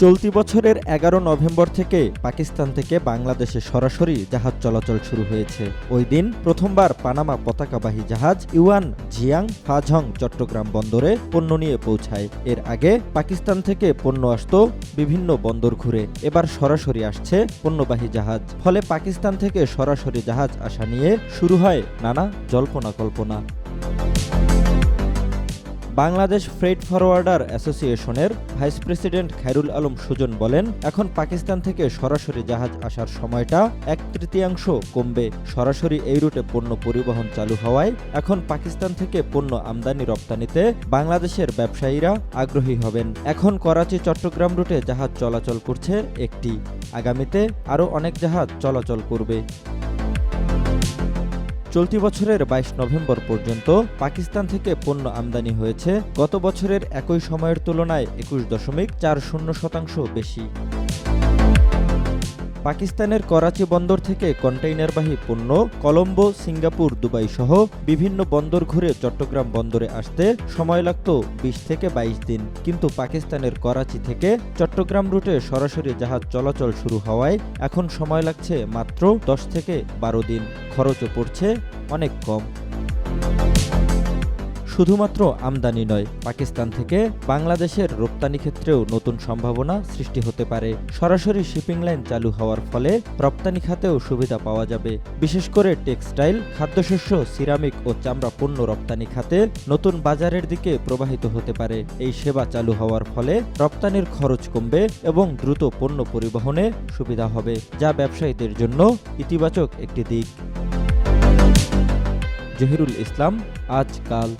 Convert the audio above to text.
চলতি বছরের ১১ নভেম্বর থেকে পাকিস্তান থেকে বাংলাদেশে সরাসরি জাহাজ চলাচল শুরু হয়েছে। ওই দিন প্রথমবার পানামা পতাকাবাহী জাহাজ ইউয়ান জিয়াং ফাঝং চট্টগ্রাম বন্দরে পণ্য নিয়ে পৌঁছায়। এর আগে পাকিস্তান থেকে পণ্য আসত বিভিন্ন বন্দর ঘুরে, এবার সরাসরি আসছে পণ্যবাহী জাহাজ। ফলে পাকিস্তান থেকে সরাসরি জাহাজ আসা নিয়ে শুরু হয় নানা জল্পনা কল্পনা। বাংলাদেশ ফ্রেট ফরওয়ার্ডার অ্যাসোসিয়েশনের ভাইস প্রেসিডেন্ট খায়রুল আলম সুজন বলেন, এখন পাকিস্তান থেকে সরাসরি জাহাজ আসার সময়টা 1/3 কমবে। সরাসরি এই রুটে পণ্য পরিবহন চালু হওয়ায় এখন পাকিস্তান থেকে পণ্য আমদানি রপ্তানিতে বাংলাদেশের ব্যবসায়ীরা আগ্রহী হবেন। এখন করাচি চট্টগ্রাম রুটে জাহাজ চলাচল করছে একটি, আগামীতে আরও অনেক জাহাজ চলাচল করবে। চলতি বছরের 22 নভেম্বর পর্যন্ত পাকিস্তান থেকে পণ্য আমদানি হয়েছে গত বছরের একই সময়ের তুলনায় 21.40% বেশি। পাকিস্তানের করাচি বন্দর থেকে কন্টেইনারবাহী পণ্য কলম্বো, সিঙ্গাপুর, দুবাই সহ বিভিন্ন বন্দর ঘুরে চট্টগ্রাম বন্দরে আসতে সময় লাগত 20 থেকে 22 দিন। কিন্তু পাকিস্তানের করাচি থেকে চট্টগ্রাম রুটে সরাসরি জাহাজ চলাচল শুরু হওয়ায় এখন সময় লাগছে মাত্র 10 থেকে 12 দিন। খরচও পড়ছে অনেক কম। শুধুমাত্র আমদানি নয়, পাকিস্তান থেকে বাংলাদেশের রপ্তানি ক্ষেত্রেও নতুন সম্ভাবনা সৃষ্টি হতে পারে। সরাসরি শিপিং লাইন চালু হওয়ার ফলে রপ্তানি খাতেও সুবিধা পাওয়া যাবে। বিশেষ করে টেক্সটাইল, খাদ্যশস্য, সিরামিক ও চামড়া পণ্য রপ্তানি খাতে নতুন বাজারের দিকে প্রবাহিত হতে পারে। এই সেবা চালু হওয়ার ফলে রপ্তানির খরচ কমবে এবং দ্রুত পণ্য পরিবহনে সুবিধা হবে, যা ব্যবসায়ীদের জন্য ইতিবাচক একটি দিক। জহিরুল ইসলাম, আজকাল।